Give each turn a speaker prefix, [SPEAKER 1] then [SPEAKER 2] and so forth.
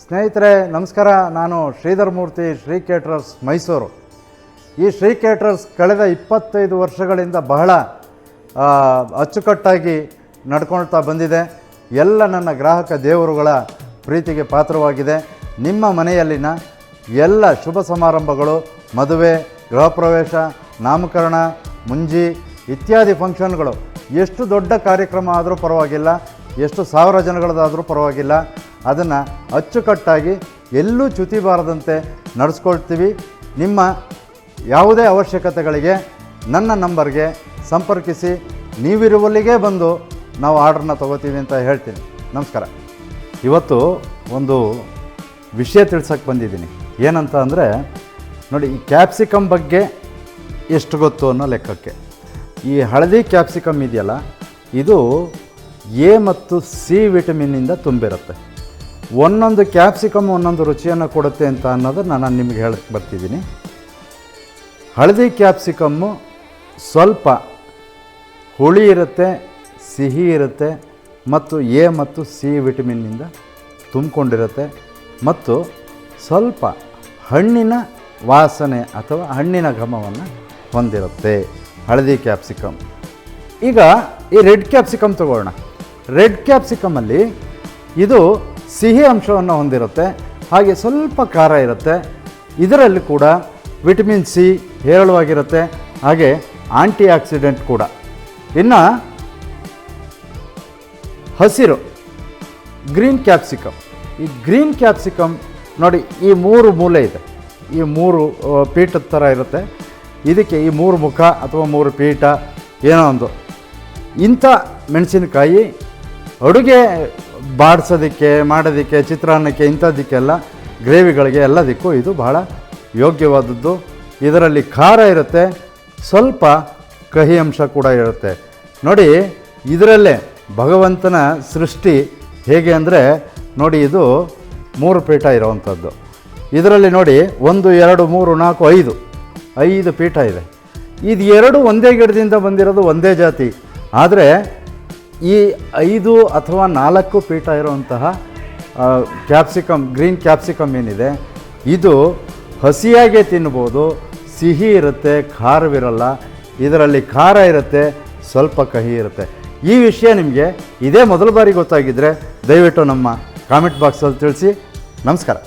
[SPEAKER 1] ಸ್ನೇಹಿತರೆ ನಮಸ್ಕಾರ. ನಾನು ಶ್ರೀಧರ್ ಮೂರ್ತಿ, ಶ್ರೀ ಕೇಟರರ್ಸ್ ಮೈಸೂರು. ಈ ಶ್ರೀ ಕೇಟರರ್ಸ್ ಕಳೆದ 25 ವರ್ಷಗಳಿಂದ ಬಹಳ ಅಚ್ಚುಕಟ್ಟಾಗಿ ನಡ್ಕೊಳ್ತಾ ಬಂದಿದೆ. ಎಲ್ಲ ನನ್ನ ಗ್ರಾಹಕ ದೇವರುಗಳ ಪ್ರೀತಿಗೆ ಪಾತ್ರವಾಗಿದೆ. ನಿಮ್ಮ ಮನೆಯಲ್ಲಿನ ಎಲ್ಲ ಶುಭ ಸಮಾರಂಭಗಳು, ಮದುವೆ, ಗೃಹ ಪ್ರವೇಶ, ನಾಮಕರಣ, ಮುಂಜಿ ಇತ್ಯಾದಿ ಫಂಕ್ಷನ್ಗಳು, ಎಷ್ಟು ದೊಡ್ಡ ಕಾರ್ಯಕ್ರಮ ಆದರೂ ಪರವಾಗಿಲ್ಲ, ಎಷ್ಟು ಸಾವಿರ ಜನಗಳದಾದರೂ ಪರವಾಗಿಲ್ಲ, ಅದನ್ನು ಅಚ್ಚುಕಟ್ಟಾಗಿ ಎಲ್ಲೂ ಚ್ಯುತಿ ಬಾರದಂತೆ ನಡೆಸ್ಕೊಳ್ತೀವಿ. ನಿಮ್ಮ ಯಾವುದೇ ಅವಶ್ಯಕತೆಗಳಿಗೆ ನನ್ನ ನಂಬರ್ಗೆ ಸಂಪರ್ಕಿಸಿ. ನೀವಿರುವಲ್ಲಿಗೆ ಬಂದು ನಾವು ಆರ್ಡ್ರನ್ನ ತೊಗೋತೀವಿ ಅಂತ ಹೇಳ್ತೀನಿ. ನಮಸ್ಕಾರ. ಇವತ್ತು ಒಂದು ವಿಷಯ ತಿಳ್ಸೋಕ್ಕೆ ಬಂದಿದ್ದೀನಿ. ಏನಂತ ಅಂದರೆ ನೋಡಿ, ಈ ಕ್ಯಾಪ್ಸಿಕಮ್ ಬಗ್ಗೆ ಎಷ್ಟು ಗೊತ್ತು ಅನ್ನೋ ಲೆಕ್ಕಕ್ಕೆ. ಈ ಹಳದಿ ಕ್ಯಾಪ್ಸಿಕಮ್ ಇದೆಯಲ್ಲ, ಇದು ಎ ಮತ್ತು ಸಿ ವಿಟಮಿನ್ನಿಂದ ತುಂಬಿರುತ್ತೆ. ಒಂದೊಂದು ಕ್ಯಾಪ್ಸಿಕಮ್ ಒಂದೊಂದು ರುಚಿಯನ್ನು ಕೊಡುತ್ತೆ ಅಂತ ಅನ್ನೋದನ್ನು ನಾನು ನಿಮಗೆ ಹೇಳಕ್ಕೆ ಬರ್ತಿದ್ದೀನಿ. ಹಳದಿ ಕ್ಯಾಪ್ಸಿಕಮ್ಮು ಸ್ವಲ್ಪ ಹುಳಿ ಇರುತ್ತೆ, ಸಿಹಿ ಇರುತ್ತೆ ಮತ್ತು ಎ ಮತ್ತು ಸಿ ವಿಟಮಿನ್ನಿಂದ ತುಂಬಿಕೊಂಡಿರುತ್ತೆ ಮತ್ತು ಸ್ವಲ್ಪ ಹಣ್ಣಿನ ವಾಸನೆ ಅಥವಾ ಹಣ್ಣಿನ ಘಮವನ್ನು ಹೊಂದಿರುತ್ತೆ ಹಳದಿ ಕ್ಯಾಪ್ಸಿಕಮ್. ಈಗ ಈ ರೆಡ್ ಕ್ಯಾಪ್ಸಿಕಮ್ ತಗೊಳ್ಳೋಣ. ರೆಡ್ ಕ್ಯಾಪ್ಸಿಕಮಲ್ಲಿ ಇದು ಸಿಹಿ ಅಂಶವನ್ನು ಹೊಂದಿರುತ್ತೆ, ಹಾಗೆ ಸ್ವಲ್ಪ ಖಾರ ಇರುತ್ತೆ. ಇದರಲ್ಲಿ ಕೂಡ ವಿಟಮಿನ್ ಸಿ ಹೇರಳವಾಗಿರುತ್ತೆ, ಹಾಗೆ ಆಂಟಿ ಆಕ್ಸಿಡೆಂಟ್ ಕೂಡ. ಇನ್ನು ಹಸಿರು ಗ್ರೀನ್ ಕ್ಯಾಪ್ಸಿಕಮ್. ಈ ಗ್ರೀನ್ ಕ್ಯಾಪ್ಸಿಕಮ್ ನೋಡಿ, ಈ 3 ಮೂಲೆ ಇದೆ, ಈ 3 ಪೀಠದ ಥರ ಇರುತ್ತೆ. ಇದಕ್ಕೆ ಈ 3 ಮುಖ ಅಥವಾ 3 ಪೀಠ ಏನೋ ಒಂದು. ಇಂಥ ಮೆಣಸಿನಕಾಯಿ ಅಡುಗೆ ಬಾಡಿಸೋದಕ್ಕೆ, ಮಾಡೋದಕ್ಕೆ, ಚಿತ್ರಾನ್ನಕ್ಕೆ, ಇಂಥದ್ದಕ್ಕೆಲ್ಲ, ಗ್ರೇವಿಗಳಿಗೆ ಎಲ್ಲದಕ್ಕೂ ಇದು ಬಹಳ ಯೋಗ್ಯವಾದದ್ದು. ಇದರಲ್ಲಿ ಖಾರ ಇರುತ್ತೆ, ಸ್ವಲ್ಪ ಕಹಿ ಅಂಶ ಕೂಡ ಇರುತ್ತೆ. ನೋಡಿ, ಇದರಲ್ಲೇ ಭಗವಂತನ ಸೃಷ್ಟಿ ಹೇಗೆ ಅಂದರೆ ನೋಡಿ, ಇದು 3 ಪೀಠ ಇರೋವಂಥದ್ದು. ಇದರಲ್ಲಿ ನೋಡಿ 1 2 3 4 5 ಪೀಠ ಇದೆ. ಇದು 2 ಒಂದೇ ಗಿಡದಿಂದ ಬಂದಿರೋದು, ಒಂದೇ ಜಾತಿ. ಆದರೆ ಈ 5 ಅಥವಾ 4 ಪೀಠ ಇರುವಂತಹ ಕ್ಯಾಪ್ಸಿಕಮ್, ಗ್ರೀನ್ ಕ್ಯಾಪ್ಸಿಕಮ್ ಏನಿದೆ, ಇದು ಹಸಿಯಾಗೆ ತಿನ್ಬೋದು. ಸಿಹಿ ಇರುತ್ತೆ, ಖಾರವಿರಲ್ಲ. ಇದರಲ್ಲಿ ಖಾರ ಇರುತ್ತೆ, ಸ್ವಲ್ಪ ಕಹಿ ಇರುತ್ತೆ. ಈ ವಿಷಯ ನಿಮಗೆ ಇದೇ ಮೊದಲ ಬಾರಿ ಗೊತ್ತಾಗಿದ್ದರೆ ದಯವಿಟ್ಟು ನಮ್ಮ ಕಾಮೆಂಟ್ ಬಾಕ್ಸಲ್ಲಿ ತಿಳಿಸಿ. ನಮಸ್ಕಾರ.